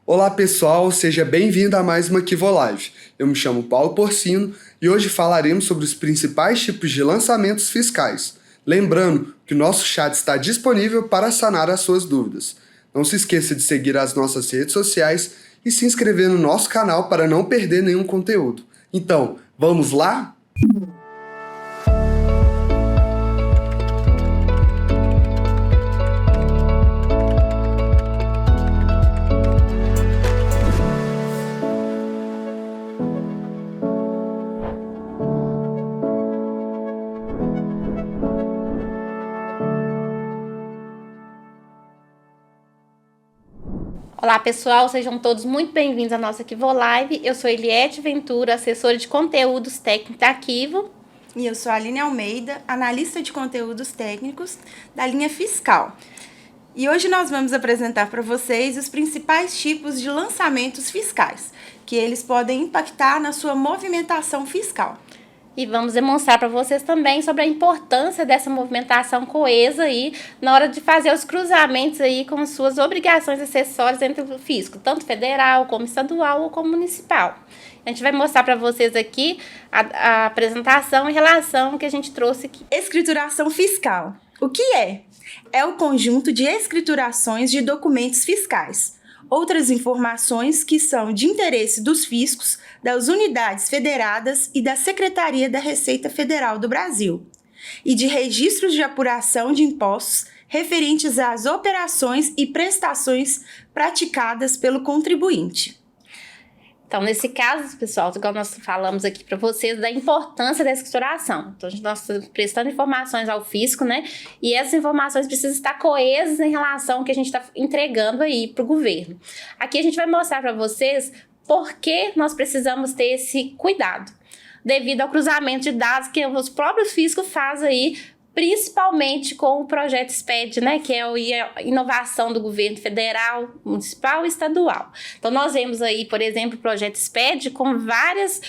Olá pessoal, seja bem-vindo a mais uma Kivo Live. Eu me chamo Paulo Porcino e hoje falaremos sobre os principais tipos de lançamentos fiscais. Lembrando que o nosso chat está disponível para sanar as suas dúvidas. Não se esqueça de seguir as nossas redes sociais e se inscrever no nosso canal para não perder nenhum conteúdo. Então, vamos lá? Olá pessoal, sejam todos muito bem-vindos à nossa Kivo Live. Eu sou Eliette Ventura, assessora de conteúdos técnicos da Kivo. E eu sou a Aline Almeida, analista de conteúdos técnicos da linha fiscal. E hoje nós vamos apresentar para vocês os principais tipos de lançamentos fiscais, que eles podem impactar na sua movimentação fiscal. E vamos demonstrar para vocês também sobre a importância dessa movimentação coesa aí na hora de fazer os cruzamentos aí com suas obrigações acessórias entre o fisco, tanto federal, como estadual ou como municipal. A gente vai mostrar para vocês aqui a apresentação em relação ao que a gente trouxe aqui. Escrituração fiscal. O que é? É o conjunto de escriturações de documentos fiscais. Outras informações que são de interesse dos fiscos, das unidades federadas e da Secretaria da Receita Federal do Brasil, e de registros de apuração de impostos referentes às operações e prestações praticadas pelo contribuinte. Então, nesse caso, pessoal, igual nós falamos aqui para vocês, da importância da escrituração. Então, nós estamos prestando informações ao fisco, né? E essas informações precisam estar coesas em relação ao que a gente está entregando aí para o governo. Aqui a gente vai mostrar para vocês por que nós precisamos ter esse cuidado, devido ao cruzamento de dados que os próprios fiscos fazem aí, principalmente com o projeto SPED, né, que é a inovação do governo federal, municipal e estadual. Então, nós vemos aí, por exemplo, o projeto SPED com várias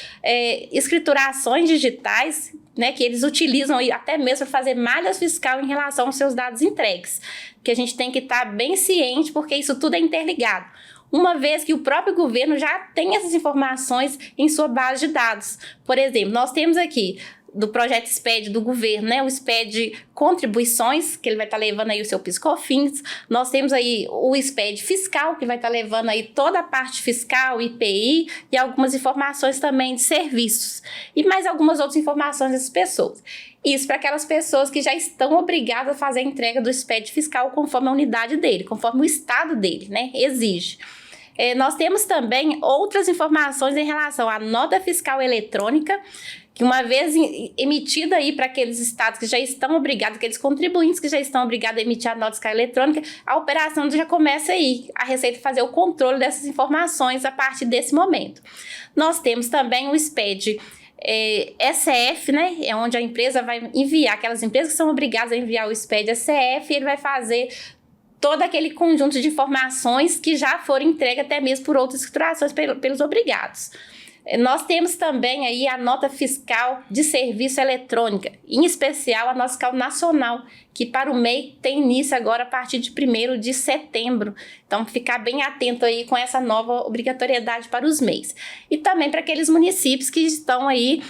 escriturações digitais, né, que eles utilizam aí até mesmo para fazer malha fiscal em relação aos seus dados entregues, que a gente tem que estar bem ciente, porque isso tudo é interligado. Uma vez que o próprio governo já tem essas informações em sua base de dados. Por exemplo, nós temos aqui do projeto SPED do governo, né? O SPED contribuições, que ele vai estar levando aí o seu PIS/COFINS. Nós temos aí o SPED fiscal, que vai estar levando aí toda a parte fiscal, IPI e algumas informações também de serviços. E mais algumas outras informações dessas pessoas. Isso para aquelas pessoas que já estão obrigadas a fazer a entrega do SPED fiscal conforme a unidade dele, conforme o estado dele, né? Exige. Nós temos também outras informações em relação à nota fiscal eletrônica, que uma vez emitida aí para aqueles estados que já estão obrigados, aqueles contribuintes que já estão obrigados a emitir a nota fiscal eletrônica, a operação já começa aí, a Receita fazer o controle dessas informações a partir desse momento. Nós temos também o SPED SF, né, é onde a empresa vai enviar, aquelas empresas que são obrigadas a enviar o SPED SF, ele vai fazer todo aquele conjunto de informações que já foram entregues até mesmo por outras escriturações pelos obrigados. Nós temos também aí a nota fiscal de serviço eletrônica, em especial a nota fiscal nacional, que para o MEI tem início agora a partir de 1º de setembro. Então, ficar bem atento aí com essa nova obrigatoriedade para os MEIs. E também para aqueles municípios que estão aí,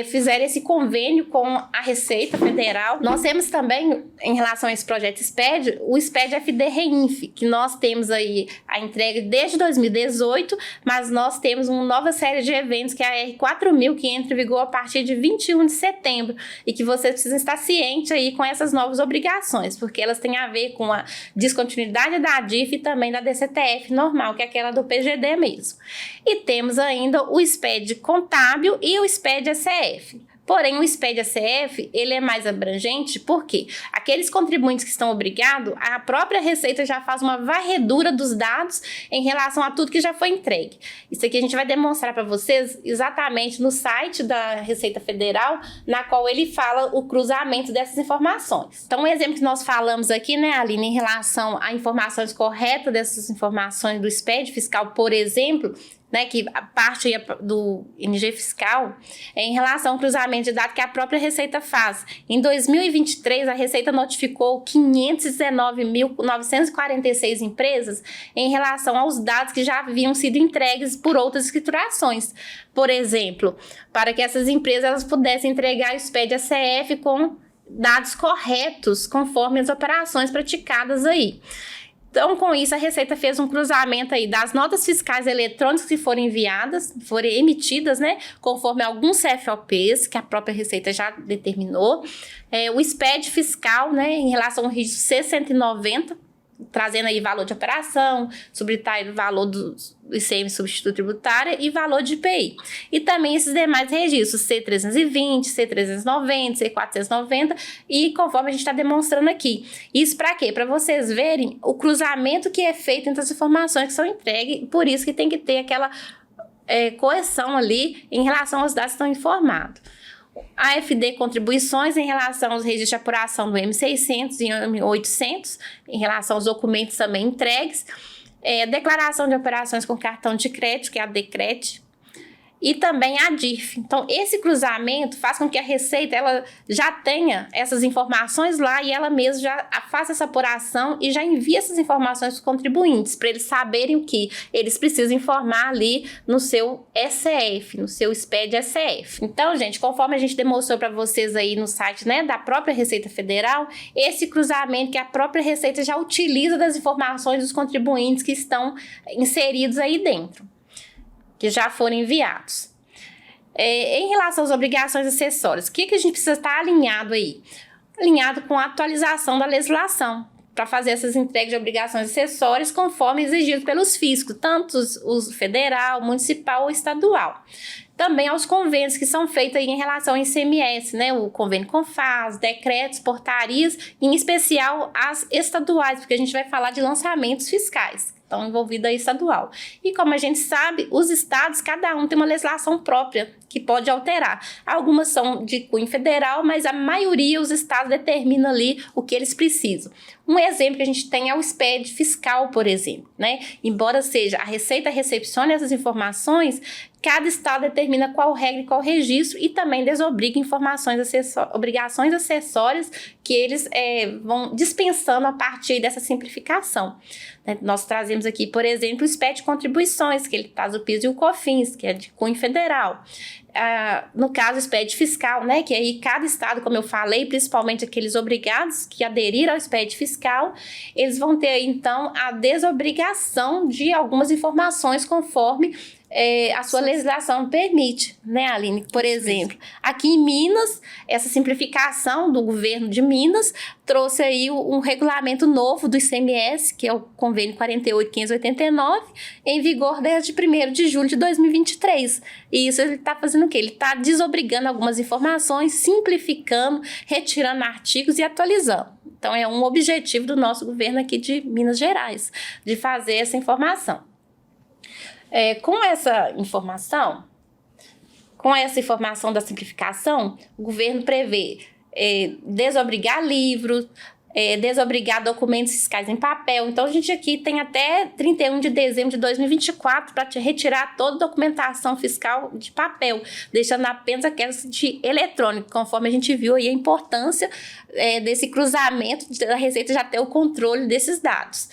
fizeram esse convênio com a Receita Federal. Nós temos também, em relação a esse projeto SPED, o SPED FD Reinf, que nós temos aí a entrega desde 2018, mas nós temos uma nova série de eventos, que é a R4000, que entra em vigor a partir de 21 de setembro, e que vocês precisam estar cientes aí com essas novas obrigações, porque elas têm a ver com a descontinuidade da DIF e também da DCTF normal, que é aquela do PGD mesmo. E temos ainda o SPED contábil e o SPED SF. Porém, o SPED SF, ele é mais abrangente porque aqueles contribuintes que estão obrigados, a própria Receita já faz uma varredura dos dados em relação a tudo que já foi entregue. Isso aqui a gente vai demonstrar para vocês exatamente no site da Receita Federal, na qual ele fala o cruzamento dessas informações. Então, um exemplo que nós falamos aqui, né, Aline, em relação a informações corretas dessas informações do SPED fiscal, por exemplo, né, que a parte do NG fiscal é em relação ao cruzamento de dados que a própria Receita faz. Em 2023, a Receita notificou 519.946 empresas em relação aos dados que já haviam sido entregues por outras escriturações. Por exemplo, para que essas empresas elas pudessem entregar o SPED-ACF com dados corretos, conforme as operações praticadas aí. Então, com isso, a Receita fez um cruzamento aí das notas fiscais eletrônicas que foram enviadas, foram emitidas, né, conforme alguns CFOPs, que a própria Receita já determinou, o SPED fiscal, né, em relação ao registro C190, trazendo aí valor de operação, subtrair o valor do ICM substituto tributário e valor de IPI. E também esses demais registros, C320, C390, C490 e conforme a gente está demonstrando aqui. Isso para quê? Para vocês verem o cruzamento que é feito entre as informações que são entregues, por isso que tem que ter aquela coerção ali em relação aos dados que estão informados. A AFD contribuições em relação aos registros de apuração do M600 e M800, em relação aos documentos também entregues, declaração de operações com cartão de crédito, que é a DECRET, e também a DIRF. Então, esse cruzamento faz com que a Receita ela já tenha essas informações lá e ela mesma já faça essa apuração e já envia essas informações para os contribuintes, para eles saberem o que eles precisam informar ali no seu SCF, no seu SPED-ACF. Então, gente, conforme a gente demonstrou para vocês aí no site, né, da própria Receita Federal, esse cruzamento que a própria Receita já utiliza das informações dos contribuintes que estão inseridos aí dentro, que já foram enviados. Em relação às obrigações acessórias, o que a gente precisa estar alinhado aí? Alinhado com a atualização da legislação, para fazer essas entregas de obrigações acessórias conforme exigido pelos fiscos, tanto os federal, municipal ou estadual. Também aos convênios que são feitos aí em relação ao ICMS, né? O convênio CONFAS, decretos, portarias, em especial as estaduais, porque a gente vai falar de lançamentos fiscais. Estão envolvidos aí estadual. E como a gente sabe, os estados, cada um tem uma legislação própria que pode alterar. Algumas são de cunho federal, mas a maioria, os estados determinam ali o que eles precisam. Um exemplo que a gente tem é o SPED fiscal, por exemplo, né? Embora seja a Receita recepcione essas informações, cada estado determina qual regra e qual registro e também desobriga obrigações acessórias que eles vão dispensando a partir dessa simplificação. Nós trazemos aqui, por exemplo, o SPED contribuições, que ele traz o PIS e o COFINS, que é de cunho federal. No caso, o SPED fiscal, né, que aí cada estado, como eu falei, principalmente aqueles obrigados que aderiram ao SPED fiscal, eles vão ter, então, a desobrigação de algumas informações conforme a sua legislação permite, né, Aline? Por exemplo, aqui em Minas, essa simplificação do governo de Minas trouxe aí um regulamento novo do ICMS, que é o convênio 48.589, em vigor desde 1º de julho de 2023. E isso ele está fazendo o quê? Ele está desobrigando algumas informações, simplificando, retirando artigos e atualizando. Então, é um objetivo do nosso governo aqui de Minas Gerais, de fazer essa informação. Com essa informação da simplificação, o governo prevê desobrigar livros, desobrigar documentos fiscais em papel. Então, a gente aqui tem até 31 de dezembro de 2024 para retirar toda a documentação fiscal de papel, deixando apenas aquelas de eletrônico, conforme a gente viu aí a importância desse cruzamento da Receita já ter o controle desses dados.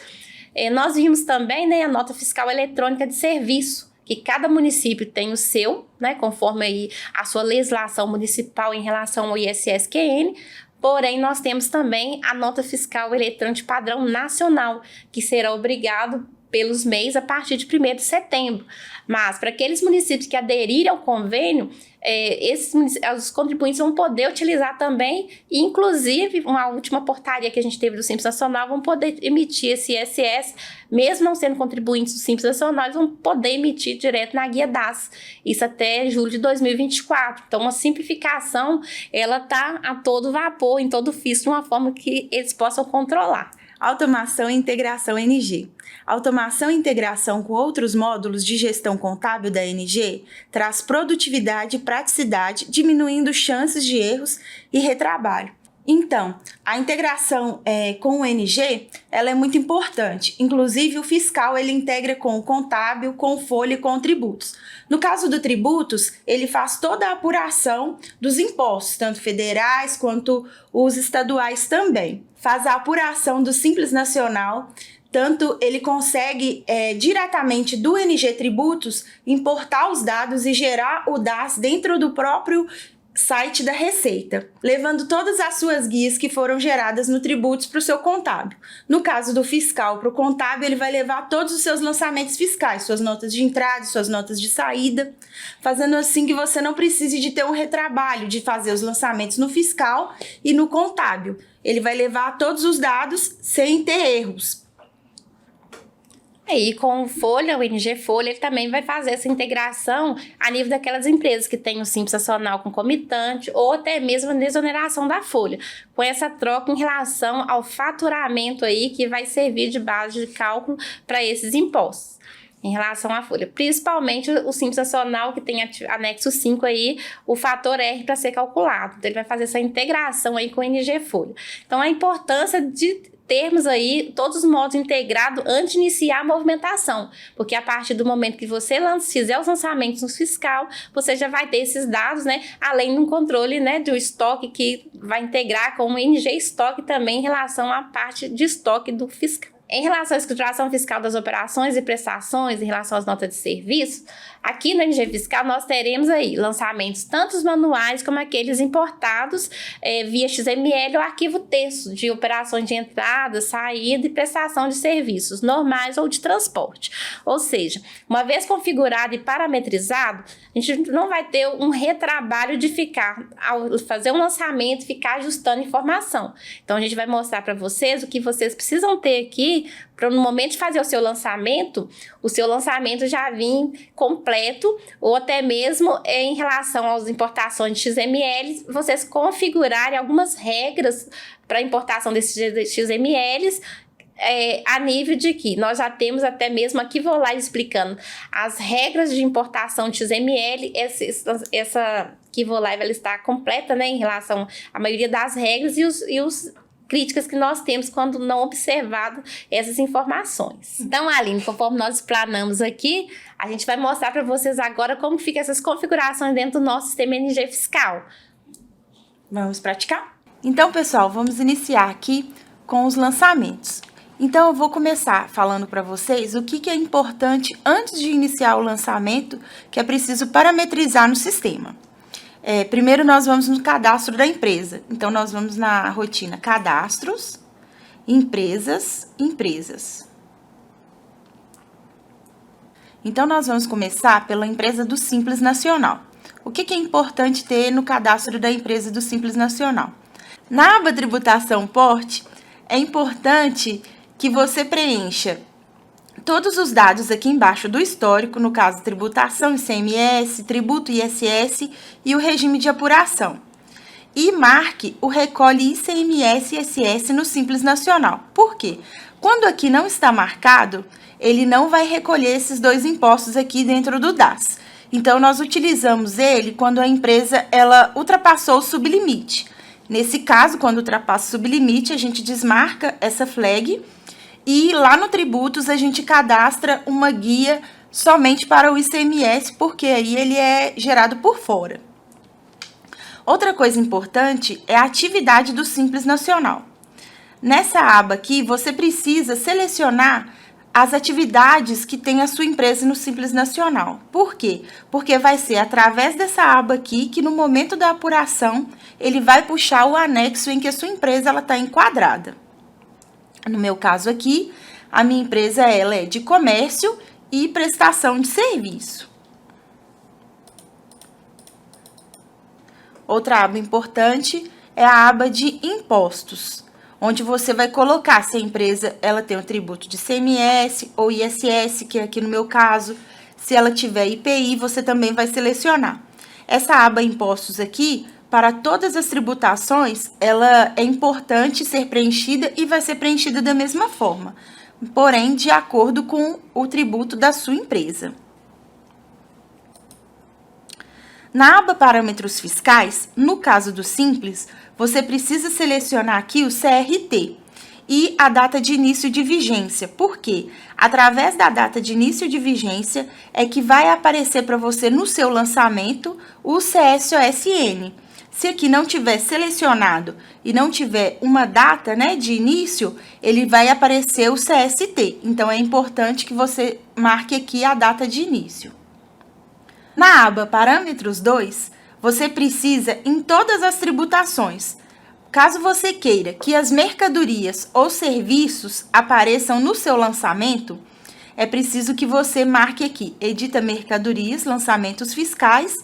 Nós vimos também, né, a nota fiscal eletrônica de serviço, que cada município tem o seu, né, conforme aí a sua legislação municipal em relação ao ISS-QN, porém nós temos também a nota fiscal eletrônica de padrão nacional, que será obrigado pelos MEIs a partir de 1º de setembro. Mas para aqueles municípios que aderirem ao convênio, os contribuintes vão poder utilizar também, e inclusive uma última portaria que a gente teve do Simples Nacional, vão poder emitir esse ISS, mesmo não sendo contribuintes do Simples Nacional, eles vão poder emitir direto na guia DAS, isso até julho de 2024. Então, a simplificação, ela está a todo vapor, em todo fisco, de uma forma que eles possam controlar. Automação e integração NG. Automação e integração com outros módulos de gestão contábil da NG traz produtividade e praticidade, diminuindo chances de erros e retrabalho. Então, a integração com o NG, ela é muito importante. Inclusive, o fiscal, ele integra com o contábil, com o folha e com o tributos. No caso do tributos, ele faz toda a apuração dos impostos, tanto federais quanto os estaduais também. Faz a apuração do Simples Nacional, tanto ele consegue diretamente do NG Tributos importar os dados e gerar o DAS dentro do próprio site da Receita, levando todas as suas guias que foram geradas no Tributos para o seu contábil. No caso do fiscal para o contábil, ele vai levar todos os seus lançamentos fiscais, suas notas de entrada, suas notas de saída, fazendo assim que você não precise de ter um retrabalho de fazer os lançamentos no fiscal e no contábil. Ele vai levar todos os dados sem ter erros. E com o Folha, o NG Folha, ele também vai fazer essa integração a nível daquelas empresas que têm o Simples Nacional concomitante ou até mesmo a desoneração da Folha, com essa troca em relação ao faturamento aí que vai servir de base de cálculo para esses impostos. Em relação à folha, principalmente o Simples Nacional, que tem anexo 5 aí, o fator R para ser calculado. Então, ele vai fazer essa integração aí com o NG Folha. Então, a importância de termos aí todos os modos integrados antes de iniciar a movimentação, porque a partir do momento que você fizer os lançamentos no fiscal, você já vai ter esses dados, né, além do controle, né, do estoque que vai integrar com o NG Estoque também em relação à parte de estoque do fiscal. Em relação à escrituração fiscal das operações e prestações, em relação às notas de serviço, aqui no NG Fiscal nós teremos aí lançamentos tanto os manuais como aqueles importados via XML ou arquivo texto de operações de entrada, saída e prestação de serviços normais ou de transporte. Ou seja, uma vez configurado e parametrizado, a gente não vai ter um retrabalho de ficar, ao fazer um lançamento, ficar ajustando informação. Então a gente vai mostrar para vocês o que vocês precisam ter aqui para no momento de fazer o seu lançamento já vir completo, ou até mesmo em relação às importações de XML, vocês configurarem algumas regras para importação desses XMLs, a nível de que nós já temos até mesmo aqui, vou lá explicando as regras de importação de XML, essa que vou lá vai estar completa, né, em relação à maioria das regras e os críticas que nós temos quando não observado essas informações. Então, Aline, conforme nós explanamos aqui, a gente vai mostrar para vocês agora como ficam essas configurações dentro do nosso sistema NG Fiscal. Vamos praticar? Então, pessoal, vamos iniciar aqui com os lançamentos. Então, eu vou começar falando para vocês o que é importante antes de iniciar o lançamento, que é preciso parametrizar no sistema. Primeiro, nós vamos no cadastro da empresa. Então, nós vamos na rotina Cadastros, Empresas. Então, nós vamos começar pela empresa do Simples Nacional. O que é importante ter no cadastro da empresa do Simples Nacional? Na aba Tributação Porte, é importante que você preencha todos os dados aqui embaixo do histórico, no caso, tributação, ICMS, tributo ISS e o regime de apuração. E marque o recolhe ICMS e ISS no Simples Nacional. Por quê? Quando aqui não está marcado, ele não vai recolher esses dois impostos aqui dentro do DAS. Então, nós utilizamos ele quando a empresa ela ultrapassou o sublimite. Nesse caso, quando ultrapassa o sublimite, a gente desmarca essa flag. E lá no Tributos a gente cadastra uma guia somente para o ICMS, porque aí ele é gerado por fora. Outra coisa importante é a atividade do Simples Nacional. Nessa aba aqui, você precisa selecionar as atividades que tem a sua empresa no Simples Nacional. Por quê? Porque vai ser através dessa aba aqui que no momento da apuração ele vai puxar o anexo em que a sua empresa está enquadrada. No meu caso aqui, a minha empresa ela é de comércio e prestação de serviço. Outra aba importante é a aba de impostos, onde você vai colocar se a empresa ela tem o tributo de ICMS ou ISS, que é aqui no meu caso. Se ela tiver IPI, você também vai selecionar. Essa aba impostos aqui, para todas as tributações, ela é importante ser preenchida e vai ser preenchida da mesma forma, porém, de acordo com o tributo da sua empresa. Na aba Parâmetros Fiscais, no caso do Simples, você precisa selecionar aqui o CRT e a data de início de vigência. Por quê? Através da data de início de vigência é que vai aparecer para você no seu lançamento o CSOSN. Se aqui não tiver selecionado e não tiver uma data, né, de início, ele vai aparecer o CST. Então, é importante que você marque aqui a data de início. Na aba Parâmetros 2, você precisa, em todas as tributações, caso você queira que as mercadorias ou serviços apareçam no seu lançamento, é preciso que você marque aqui, edita mercadorias, lançamentos fiscais,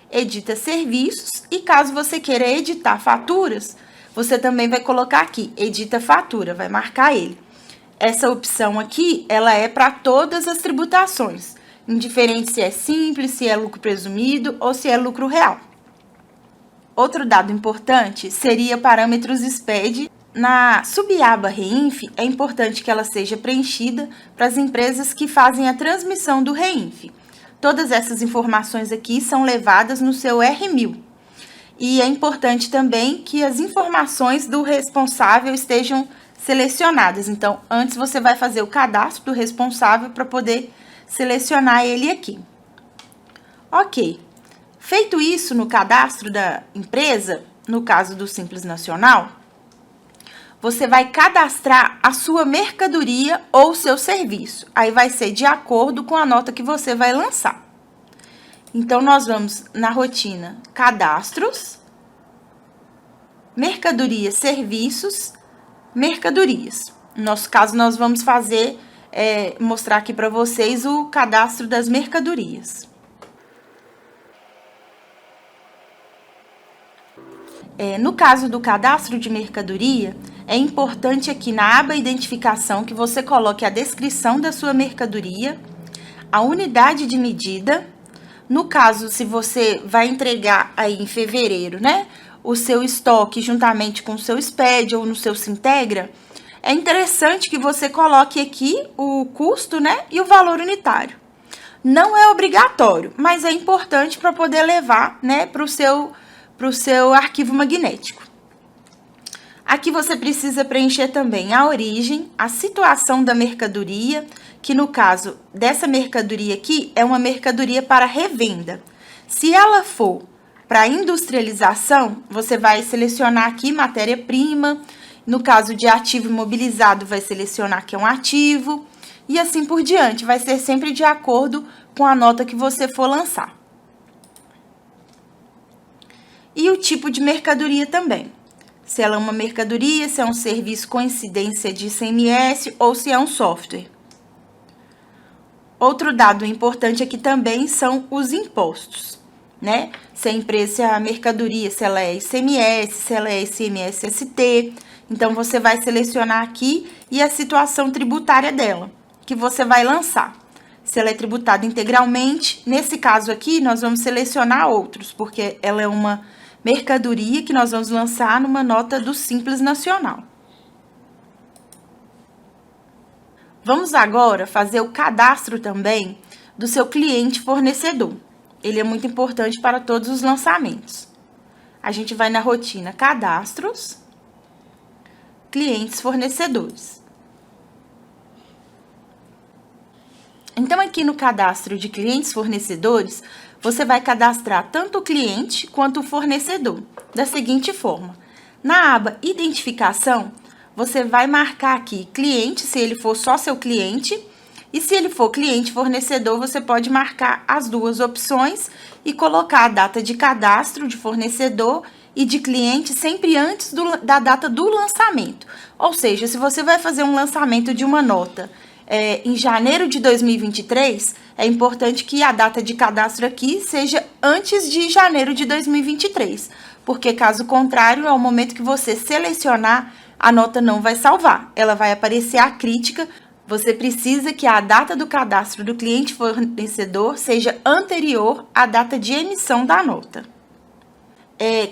edita serviços, e caso você queira editar faturas, você também vai colocar aqui, edita fatura, vai marcar ele. Essa opção aqui, ela é para todas as tributações, indiferente se é simples, se é lucro presumido ou se é lucro real. Outro dado importante seria parâmetros SPED. Na subaba REINF, é importante que ela seja preenchida para as empresas que fazem a transmissão do REINF. Todas essas informações aqui são levadas no seu R1000. E é importante também que as informações do responsável estejam selecionadas. Então, antes você vai fazer o cadastro do responsável para poder selecionar ele aqui. Ok. Feito isso no cadastro da empresa, no caso do Simples Nacional, você vai cadastrar a sua mercadoria ou seu serviço. Aí vai ser de acordo com a nota que você vai lançar. Então, nós vamos na rotina Cadastros, Mercadorias, Serviços, Mercadorias. No nosso caso, nós vamos fazer, mostrar aqui para vocês o cadastro das mercadorias. No caso do cadastro de mercadoria, é importante aqui na aba Identificação que você coloque a descrição da sua mercadoria, a unidade de medida. No caso, se você vai entregar aí em fevereiro, né, o seu estoque juntamente com o seu SPED ou no seu Sintegra, é interessante que você coloque aqui o custo, né, e o valor unitário. Não é obrigatório, mas é importante para poder levar, né, para o seu arquivo magnético. Aqui você precisa preencher também a origem, a situação da mercadoria, que no caso dessa mercadoria aqui é uma mercadoria para revenda. Se ela for para industrialização, você vai selecionar aqui matéria-prima. No caso de ativo imobilizado, vai selecionar que é um ativo. E assim por diante, vai ser sempre de acordo com a nota que você for lançar. E o tipo de mercadoria também. Se ela é uma mercadoria, se é um serviço com incidência de ICMS ou se é um software. Outro dado importante aqui também são os impostos, né? Se a mercadoria, se ela é ICMS, se ela é ICMS-ST. Então, você vai selecionar aqui e a situação tributária dela, que você vai lançar. Se ela é tributada integralmente, nesse caso aqui, nós vamos selecionar outros, porque ela é uma mercadoria que nós vamos lançar numa nota do Simples Nacional. Vamos agora fazer o cadastro também do seu cliente fornecedor. Ele é muito importante para todos os lançamentos. A gente vai na rotina Cadastros, Clientes Fornecedores. Então, aqui no cadastro de clientes fornecedores, você vai cadastrar tanto o cliente quanto o fornecedor, da seguinte forma. Na aba Identificação, você vai marcar aqui cliente, se ele for só seu cliente, e se ele for cliente fornecedor, você pode marcar as duas opções e colocar a data de cadastro de fornecedor e de cliente sempre antes da data do lançamento. Ou seja, se você vai fazer um lançamento de uma nota em janeiro de 2023, é importante que a data de cadastro aqui seja antes de janeiro de 2023, porque caso contrário, ao momento que você selecionar, a nota não vai salvar, ela vai aparecer a crítica. Você precisa que a data do cadastro do cliente fornecedor seja anterior à data de emissão da nota.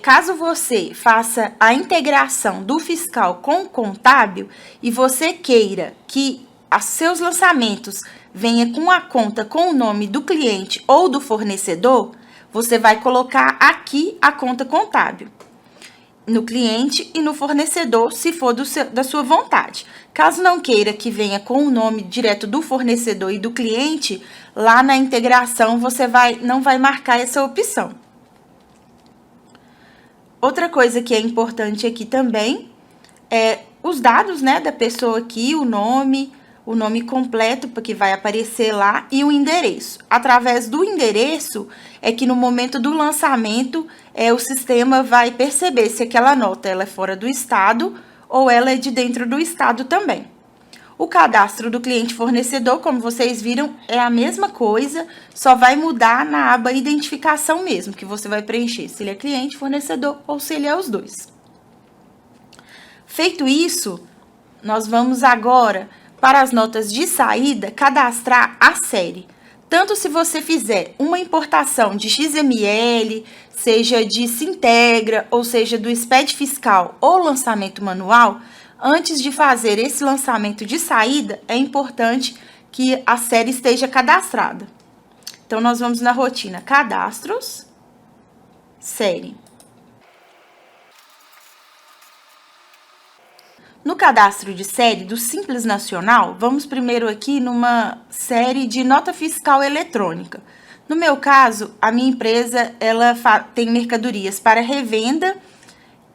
Caso você faça a integração do fiscal com o contábil e você queira que os seus lançamentos venha com a conta com o nome do cliente ou do fornecedor, você vai colocar aqui a conta contábil, no cliente e no fornecedor, se for da sua vontade. Caso não queira que venha com o nome direto do fornecedor e do cliente, lá na integração você não vai marcar essa opção. Outra coisa que é importante aqui também é os dados, né, da pessoa aqui, o nome completo, porque vai aparecer lá, e o endereço. Através do endereço é que no momento do lançamento o sistema vai perceber se aquela nota ela é fora do estado ou ela é de dentro do estado também. O cadastro do cliente fornecedor, como vocês viram, é a mesma coisa, só vai mudar na aba identificação mesmo, que você vai preencher se ele é cliente, fornecedor ou se ele é os dois. Feito isso, nós vamos agora, para as notas de saída, cadastrar a série. Tanto se você fizer uma importação de XML, seja de Sintegra, ou seja do SPED fiscal ou lançamento manual, antes de fazer esse lançamento de saída, é importante que a série esteja cadastrada. Então, nós vamos na rotina Cadastros, Série. No cadastro de série do Simples Nacional, vamos primeiro aqui numa série de nota fiscal eletrônica. No meu caso, a minha empresa ela tem mercadorias para revenda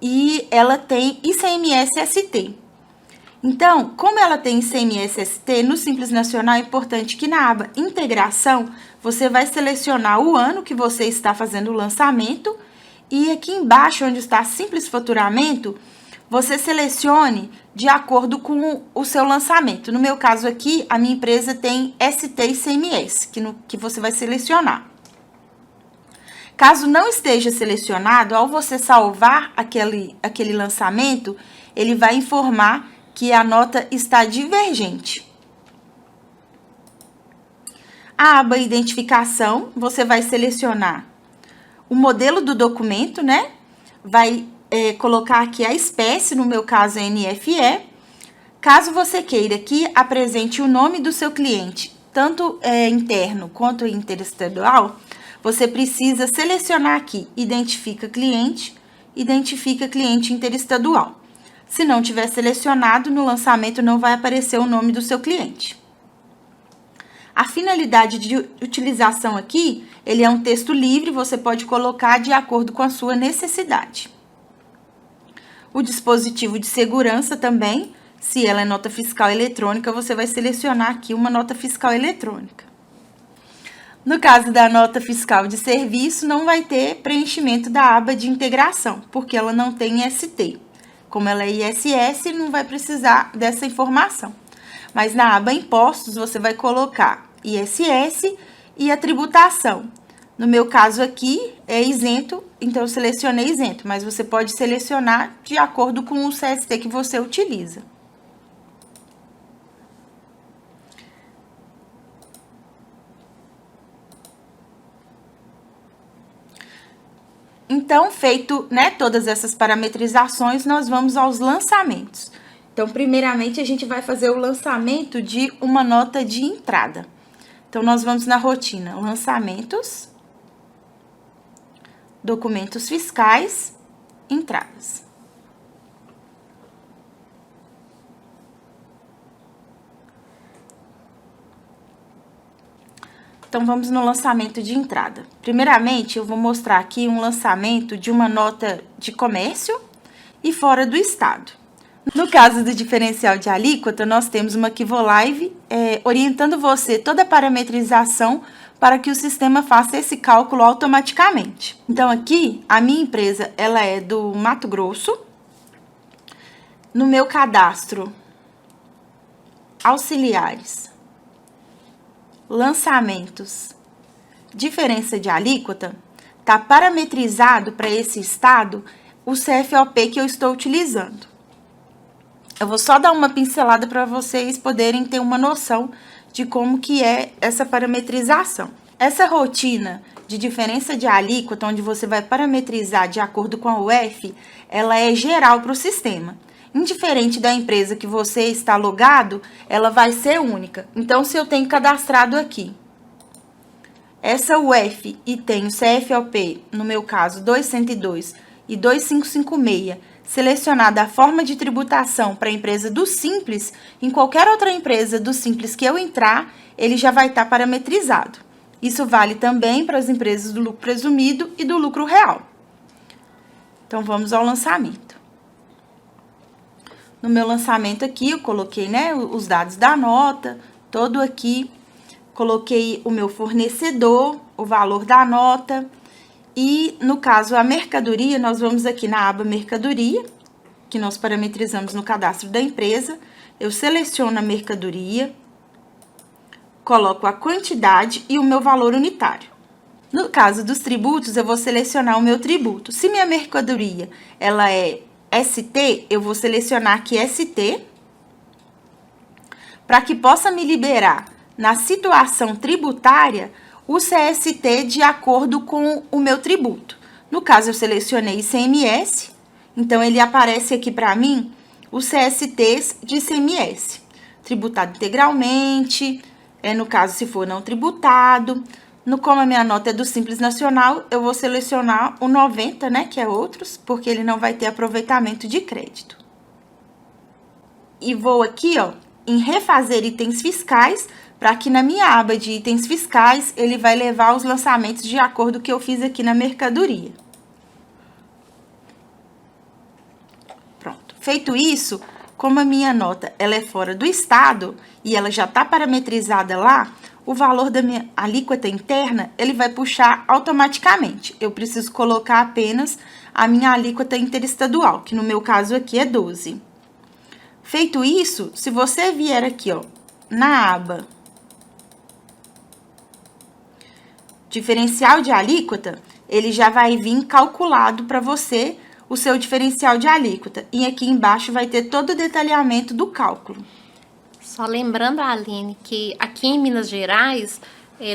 e ela tem ICMS-ST. Então, como ela tem ICMS-ST, no Simples Nacional é importante que na aba Integração, você vai selecionar o ano que você está fazendo o lançamento e aqui embaixo, onde está Simples Faturamento, você selecione de acordo com o seu lançamento. No meu caso aqui, a minha empresa tem ST e ICMS, que você vai selecionar. Caso não esteja selecionado, ao você salvar aquele lançamento, ele vai informar que a nota está divergente. A aba Identificação, você vai selecionar o modelo do documento, né? Vai colocar aqui a espécie, no meu caso é NFE. Caso você queira que apresente o nome do seu cliente, tanto interno quanto interestadual, você precisa selecionar aqui, identifica cliente interestadual. Se não tiver selecionado, no lançamento não vai aparecer o nome do seu cliente. A finalidade de utilização aqui, ele é um texto livre, você pode colocar de acordo com a sua necessidade. O dispositivo de segurança também, se ela é nota fiscal eletrônica, você vai selecionar aqui uma nota fiscal eletrônica. No caso da nota fiscal de serviço, não vai ter preenchimento da aba de integração, porque ela não tem ST. Como ela é ISS, não vai precisar dessa informação. Mas na aba Impostos, você vai colocar ISS e a tributação. No meu caso aqui, é isento, então eu selecionei isento, mas você pode selecionar de acordo com o CST que você utiliza. Então, feito, né, todas essas parametrizações, nós vamos aos lançamentos. Então, primeiramente, a gente vai fazer o lançamento de uma nota de entrada. Então, nós vamos na rotina Lançamentos, Documentos Fiscais, Entradas. Então, vamos no lançamento de entrada. Primeiramente, eu vou mostrar aqui um lançamento de uma nota de comércio e fora do estado. No caso do diferencial de alíquota, nós temos uma Kivolive orientando você toda a parametrização para que o sistema faça esse cálculo automaticamente. Então, aqui, a minha empresa, ela é do Mato Grosso. No meu cadastro, auxiliares, lançamentos, diferença de alíquota, está parametrizado para esse estado o CFOP que eu estou utilizando. Eu vou só dar uma pincelada para vocês poderem ter uma noção de como que é essa parametrização. Essa rotina de diferença de alíquota, onde você vai parametrizar de acordo com a UF, ela é geral para o sistema. Indiferente da empresa que você está logado, ela vai ser única. Então, se eu tenho cadastrado aqui essa UF e tenho CFOP, no meu caso 202 e 2556, selecionada a forma de tributação para a empresa do Simples, em qualquer outra empresa do Simples que eu entrar, ele já vai estar parametrizado. Isso vale também para as empresas do lucro presumido e do lucro real. Então, vamos ao lançamento. No meu lançamento aqui, eu coloquei, né, os dados da nota, todo aqui. Coloquei o meu fornecedor, o valor da nota. E, no caso, a mercadoria, nós vamos aqui na aba mercadoria, que nós parametrizamos no cadastro da empresa. Eu seleciono a mercadoria, coloco a quantidade e o meu valor unitário. No caso dos tributos, eu vou selecionar o meu tributo. Se minha mercadoria ela é ST, eu vou selecionar aqui ST, para que possa me liberar na situação tributária o CST de acordo com o meu tributo. No caso, eu selecionei ICMS, então ele aparece aqui para mim os CSTs de ICMS. Tributado integralmente, no caso, se for não tributado. Como a minha nota é do Simples Nacional, eu vou selecionar o 90, né, que é outros, porque ele não vai ter aproveitamento de crédito. E vou aqui, ó, em refazer itens fiscais, para que na minha aba de itens fiscais, ele vai levar os lançamentos de acordo com o que eu fiz aqui na mercadoria. Pronto. Feito isso, como a minha nota ela é fora do estado e ela já está parametrizada lá, o valor da minha alíquota interna, ele vai puxar automaticamente. Eu preciso colocar apenas a minha alíquota interestadual, que no meu caso aqui é 12. Feito isso, se você vier aqui, ó, na aba diferencial de alíquota, ele já vai vir calculado para você o seu diferencial de alíquota. E aqui embaixo vai ter todo o detalhamento do cálculo. Só lembrando, Aline, que aqui em Minas Gerais,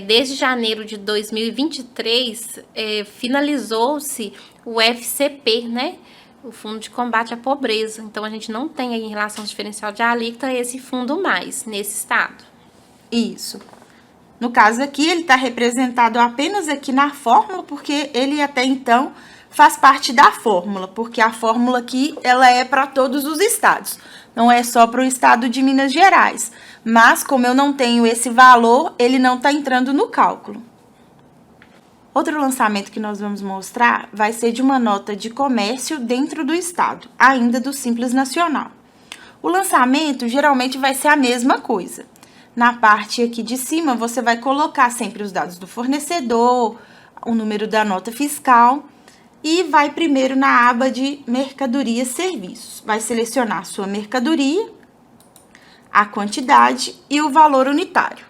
desde janeiro de 2023, finalizou-se o FCP, né? O Fundo de Combate à Pobreza. Então, a gente não tem aí, em relação ao diferencial de alíquota, esse fundo mais nesse estado. Isso. No caso aqui, ele está representado apenas aqui na fórmula, porque ele até então faz parte da fórmula, porque a fórmula aqui, ela é para todos os estados. Não é só para o estado de Minas Gerais. Mas, como eu não tenho esse valor, ele não está entrando no cálculo. Outro lançamento que nós vamos mostrar vai ser de uma nota de comércio dentro do estado, ainda do Simples Nacional. O lançamento geralmente vai ser a mesma coisa. Na parte aqui de cima, você vai colocar sempre os dados do fornecedor, o número da nota fiscal e vai primeiro na aba de mercadoria e serviços. Vai selecionar a sua mercadoria, a quantidade e o valor unitário.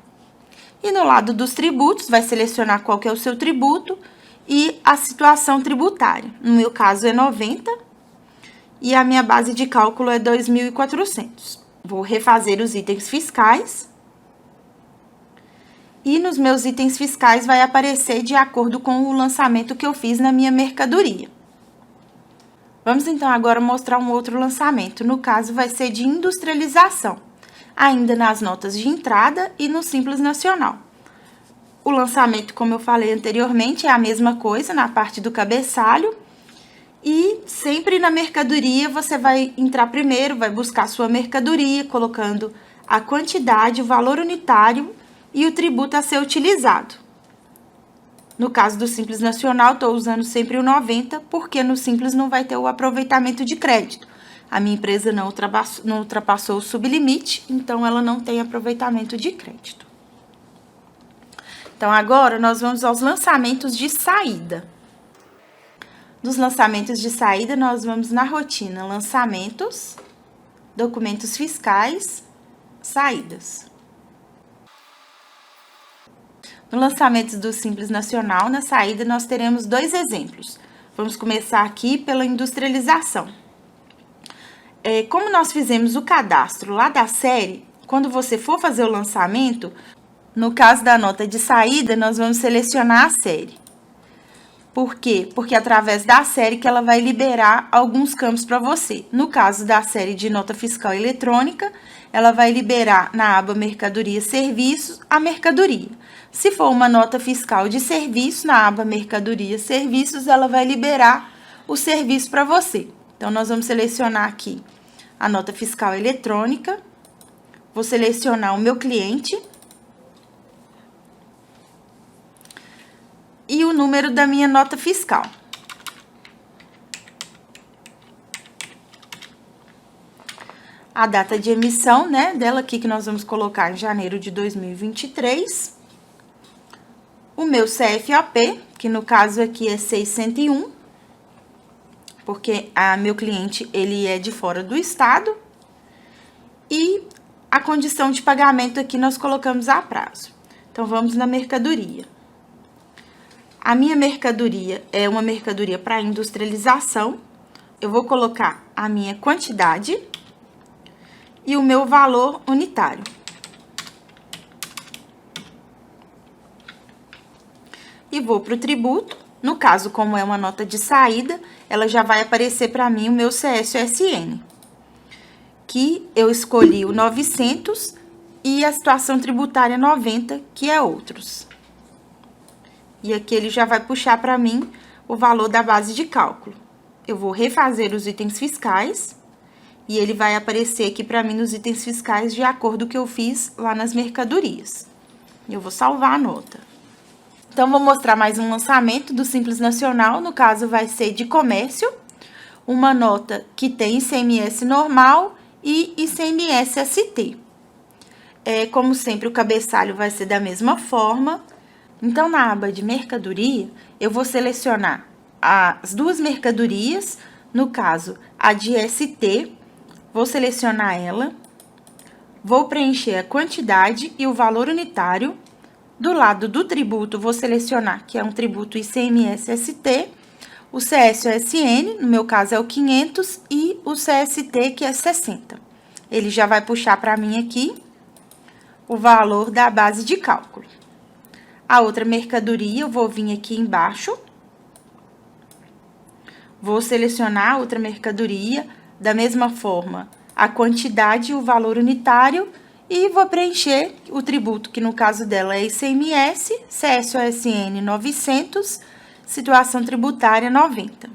E no lado dos tributos, vai selecionar qual que é o seu tributo e a situação tributária. No meu caso é 90 e a minha base de cálculo é 2.400. Vou refazer os itens fiscais. E nos meus itens fiscais vai aparecer de acordo com o lançamento que eu fiz na minha mercadoria. Vamos então agora mostrar um outro lançamento. No caso, vai ser de industrialização, ainda nas notas de entrada e no Simples Nacional. O lançamento, como eu falei anteriormente, é a mesma coisa na parte do cabeçalho. E sempre na mercadoria você vai entrar primeiro, vai buscar sua mercadoria, colocando a quantidade, o valor unitário e o tributo a ser utilizado. No caso do Simples Nacional, estou usando sempre o 90, porque no Simples não vai ter o aproveitamento de crédito. A minha empresa não ultrapassou o sublimite, então ela não tem aproveitamento de crédito. Então, agora nós vamos aos lançamentos de saída. Dos lançamentos de saída, nós vamos na rotina lançamentos, documentos fiscais, saídas. No lançamento do Simples Nacional, na saída, nós teremos dois exemplos. Vamos começar aqui pela industrialização. Como nós fizemos o cadastro lá da série, quando você for fazer o lançamento, no caso da nota de saída, nós vamos selecionar a série. Por quê? Porque através da série que ela vai liberar alguns campos para você. No caso da série de nota fiscal eletrônica, ela vai liberar na aba Mercadoria e Serviços a mercadoria. Se for uma nota fiscal de serviço, na aba Mercadorias e Serviços, ela vai liberar o serviço para você. Então, nós vamos selecionar aqui a nota fiscal eletrônica. Vou selecionar o meu cliente. E o número da minha nota fiscal. A data de emissão, né, dela aqui que nós vamos colocar em janeiro de 2023. O meu CFOP, que no caso aqui é 601, porque meu cliente, ele é de fora do estado. E a condição de pagamento aqui nós colocamos a prazo. Então, vamos na mercadoria. A minha mercadoria é uma mercadoria para industrialização. Eu vou colocar a minha quantidade e o meu valor unitário. E vou para o tributo. No caso, como é uma nota de saída, ela já vai aparecer para mim o meu CSOSN. Que eu escolhi o 900 e a situação tributária 90, que é outros. E aqui ele já vai puxar para mim o valor da base de cálculo. Eu vou refazer os itens fiscais e ele vai aparecer aqui para mim nos itens fiscais de acordo com o que eu fiz lá nas mercadorias. Eu vou salvar a nota. Então, vou mostrar mais um lançamento do Simples Nacional, no caso vai ser de comércio, uma nota que tem ICMS normal e ICMS ST. Como sempre, o cabeçalho vai ser da mesma forma. Então, na aba de mercadoria, eu vou selecionar as duas mercadorias, no caso, a de ST, vou selecionar ela, vou preencher a quantidade e o valor unitário. Do lado do tributo, vou selecionar que é um tributo ICMS ST, o CSOSN, no meu caso é o 500, e o CST, que é 60. Ele já vai puxar para mim aqui o valor da base de cálculo. A outra mercadoria, eu vou vir aqui embaixo, vou selecionar a outra mercadoria, da mesma forma, a quantidade e o valor unitário, e vou preencher o tributo, que no caso dela é ICMS, CSOSN 900, situação tributária 90.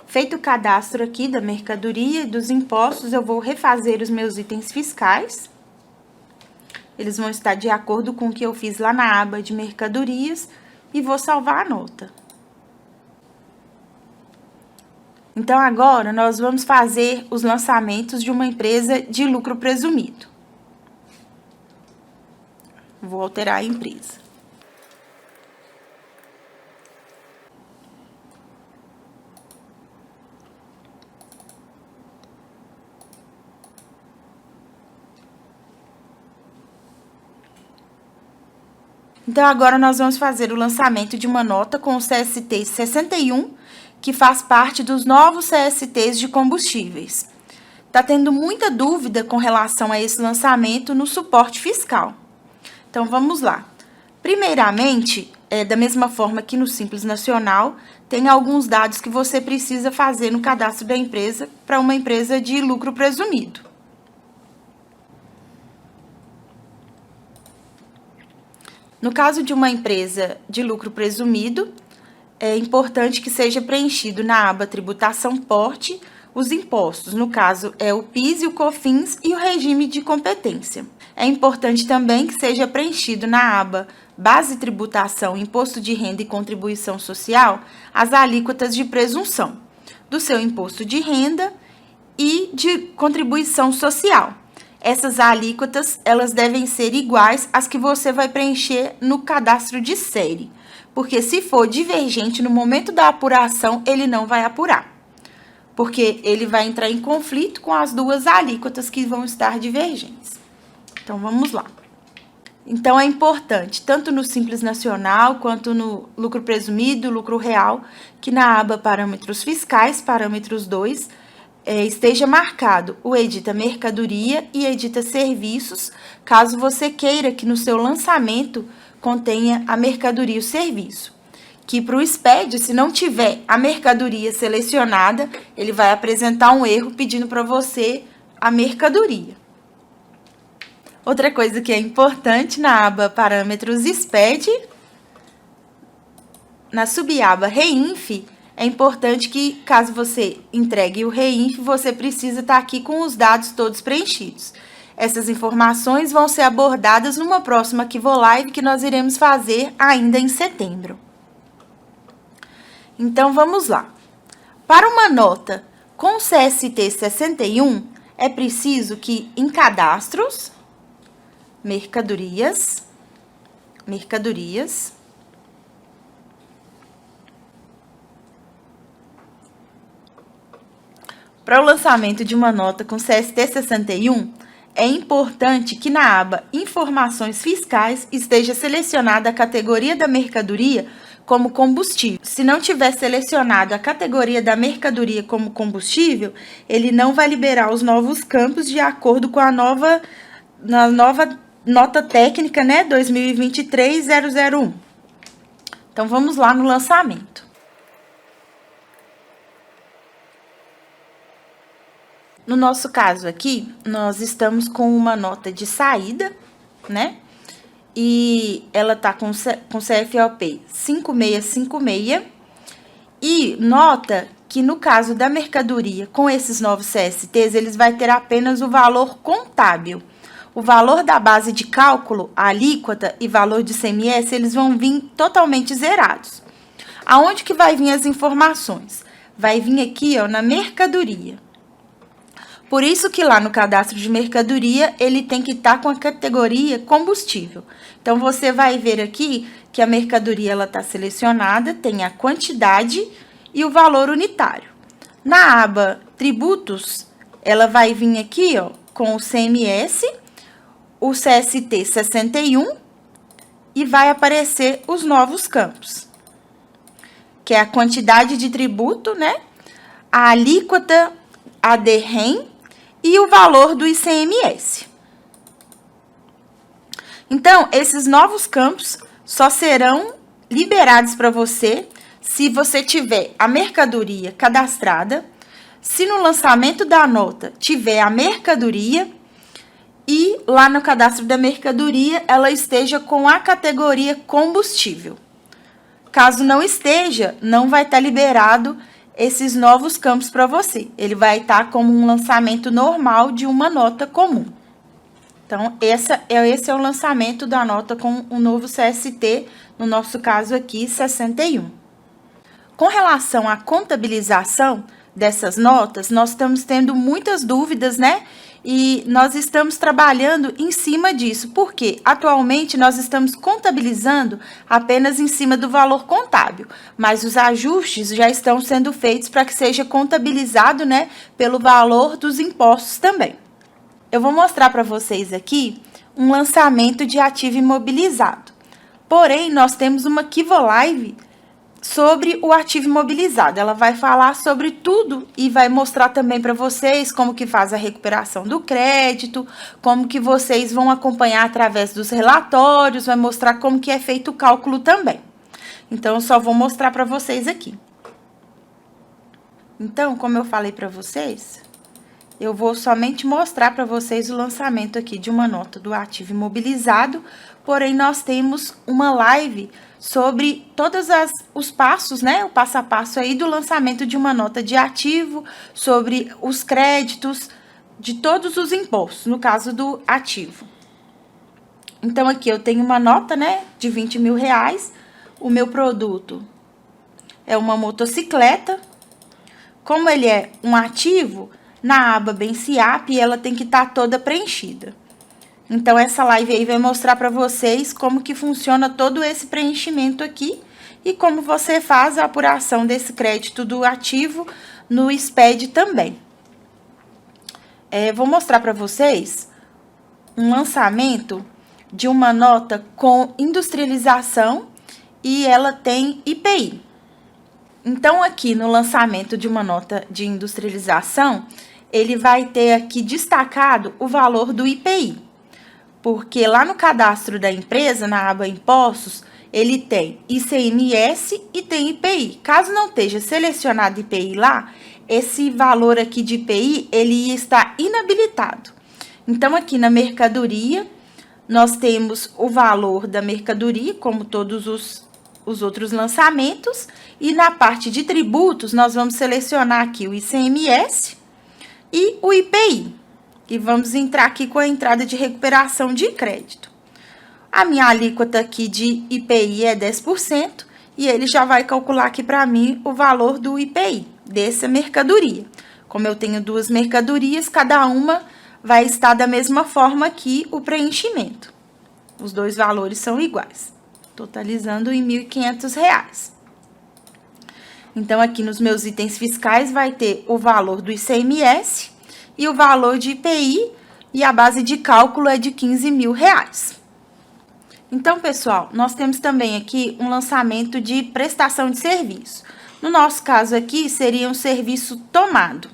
Feito o cadastro aqui da mercadoria e dos impostos, eu vou refazer os meus itens fiscais. Eles vão estar de acordo com o que eu fiz lá na aba de mercadorias e vou salvar a nota. Então, agora, nós vamos fazer os lançamentos de uma empresa de lucro presumido. Vou alterar a empresa. Então, agora nós vamos fazer o lançamento de uma nota com o CST 61, que faz parte dos novos CSTs de combustíveis. Tá tendo muita dúvida com relação a esse lançamento no suporte fiscal. Então, vamos lá. Primeiramente, da mesma forma que no Simples Nacional, tem alguns dados que você precisa fazer no cadastro da empresa para uma empresa de lucro presumido. No caso de uma empresa de lucro presumido, é importante que seja preenchido na aba Tributação Porte os impostos, no caso é o PIS e o COFINS e o regime de competência. É importante também que seja preenchido na aba Base Tributação, Imposto de Renda e Contribuição Social, as alíquotas de presunção do seu imposto de renda e de contribuição social. Essas alíquotas, elas devem ser iguais às que você vai preencher no cadastro de série, porque se for divergente no momento da apuração, ele não vai apurar, porque ele vai entrar em conflito com as duas alíquotas que vão estar divergentes. Então, vamos lá. Então, é importante, tanto no Simples Nacional, quanto no lucro presumido, lucro real, que na aba Parâmetros Fiscais, parâmetros 2, esteja marcado o Edita Mercadoria e Edita Serviços, caso você queira que no seu lançamento contenha a mercadoria e o serviço. Que para o SPED, se não tiver a mercadoria selecionada, ele vai apresentar um erro pedindo para você a mercadoria. Outra coisa que é importante na aba Parâmetros SPED, na subaba REINF, é importante que, caso você entregue o REINF, você precisa estar aqui com os dados todos preenchidos. Essas informações vão ser abordadas numa próxima Kivolive que nós iremos fazer ainda em setembro. Então, vamos lá. Para uma nota com CST 61, é preciso que em cadastros, mercadorias, para o lançamento de uma nota com CST 61, é importante que na aba Informações Fiscais esteja selecionada a categoria da mercadoria como combustível. Se não tiver selecionado a categoria da mercadoria como combustível, ele não vai liberar os novos campos de acordo com a nova nota técnica, né, 2023-001. Então, vamos lá no lançamento. No nosso caso aqui, nós estamos com uma nota de saída, né? E ela tá com CFOP 5656. E nota que no caso da mercadoria, com esses novos CSTs, eles vai ter apenas o valor contábil. O valor da base de cálculo, a alíquota e valor de ICMS, eles vão vir totalmente zerados. Aonde que vai vir as informações? Vai vir aqui, ó, na mercadoria. Por isso que lá no cadastro de mercadoria, ele tem que estar com a categoria combustível. Então, você vai ver aqui que a mercadoria ela está selecionada, tem a quantidade e o valor unitário. Na aba tributos, ela vai vir aqui, ó, com o CMS, o CST 61 e vai aparecer os novos campos, que é a quantidade de tributo, né? A alíquota ADREM e o valor do ICMS. Então, esses novos campos só serão liberados para você se você tiver a mercadoria cadastrada, se no lançamento da nota tiver a mercadoria e lá no cadastro da mercadoria ela esteja com a categoria combustível. Caso não esteja, não vai estar liberado esses novos campos para você. Ele vai estar como um lançamento normal de uma nota comum. Então, esse é o lançamento da nota com um novo CST, no nosso caso aqui, 61. Com relação à contabilização dessas notas, nós estamos tendo muitas dúvidas, né? E nós estamos trabalhando em cima disso, porque atualmente nós estamos contabilizando apenas em cima do valor contábil, mas os ajustes já estão sendo feitos para que seja contabilizado, né, pelo valor dos impostos também. Eu vou mostrar para vocês aqui um lançamento de ativo imobilizado. Porém, nós temos uma Kivolive sobre o ativo imobilizado. Ela vai falar sobre tudo e vai mostrar também para vocês como que faz a recuperação do crédito, como que vocês vão acompanhar através dos relatórios, vai mostrar como que é feito o cálculo também. Então, eu só vou mostrar para vocês aqui. Então, como eu falei para vocês, eu vou somente mostrar para vocês o lançamento aqui de uma nota do ativo imobilizado, porém, nós temos uma live sobre todos os passos, né? O passo a passo aí do lançamento de uma nota de ativo, sobre os créditos de todos os impostos, no caso do ativo. Então, aqui eu tenho uma nota, né, de R$20.000. O meu produto é uma motocicleta. Como ele é um ativo, na aba Benciap, ela tem que estar toda preenchida. Então, essa live aí vai mostrar para vocês como que funciona todo esse preenchimento aqui e como você faz a apuração desse crédito do ativo no SPED também. Vou mostrar para vocês um lançamento de uma nota com industrialização e ela tem IPI. Então, aqui no lançamento de uma nota de industrialização, ele vai ter aqui destacado o valor do IPI. Porque lá no cadastro da empresa, na aba Impostos, ele tem ICMS e tem IPI. Caso não esteja selecionado IPI lá, esse valor aqui de IPI, ele está inabilitado. Então, aqui na mercadoria, nós temos o valor da mercadoria, como todos os outros lançamentos, e na parte de tributos, nós vamos selecionar aqui o ICMS e o IPI. E vamos entrar aqui com a entrada de recuperação de crédito. A minha alíquota aqui de IPI é 10%, e ele já vai calcular aqui para mim o valor do IPI, dessa mercadoria. Como eu tenho duas mercadorias, cada uma vai estar da mesma forma aqui o preenchimento. Os dois valores são iguais, totalizando em R$ 1.500. Então, aqui nos meus itens fiscais vai ter o valor do ICMS e o valor de IPI, e a base de cálculo é de R$ 15.000. Então, pessoal, nós temos também aqui um lançamento de prestação de serviço. No nosso caso aqui, seria um serviço tomado.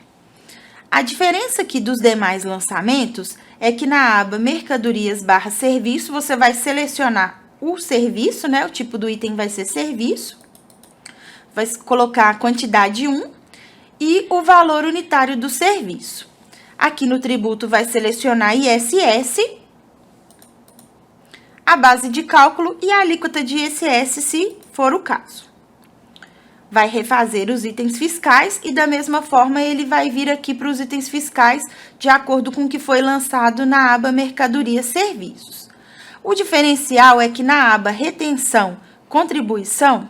A diferença aqui dos demais lançamentos é que na aba Mercadorias/Serviço, você vai selecionar o serviço, né? O tipo do item vai ser serviço. Vai colocar a quantidade 1 e o valor unitário do serviço. Aqui no tributo vai selecionar ISS, a base de cálculo e a alíquota de ISS, se for o caso. Vai refazer os itens fiscais e, da mesma forma, ele vai vir aqui para os itens fiscais de acordo com o que foi lançado na aba Mercadorias Serviços. O diferencial é que na aba Retenção, Contribuição,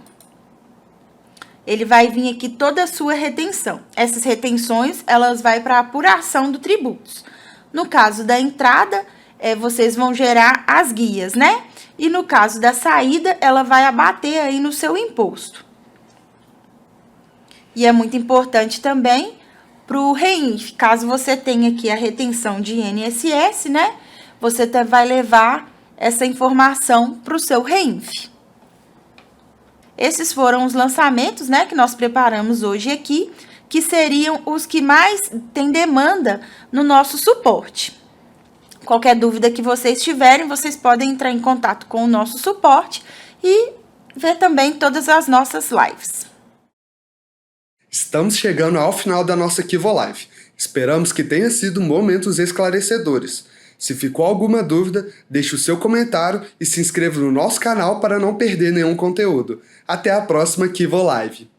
ele vai vir aqui toda a sua retenção. Essas retenções, elas vão para a apuração do tributos. No caso da entrada, vocês vão gerar as guias, né? E no caso da saída, ela vai abater aí no seu imposto. E é muito importante também para o REINF, caso você tenha aqui a retenção de INSS, né? Você vai levar essa informação para o seu REINF. Esses foram os lançamentos, né, que nós preparamos hoje aqui, que seriam os que mais têm demanda no nosso suporte. Qualquer dúvida que vocês tiverem, vocês podem entrar em contato com o nosso suporte e ver também todas as nossas lives. Estamos chegando ao final da nossa Kivolive. Esperamos que tenha sido momentos esclarecedores. Se ficou alguma dúvida, deixe o seu comentário e se inscreva no nosso canal para não perder nenhum conteúdo. Até a próxima Kivolive!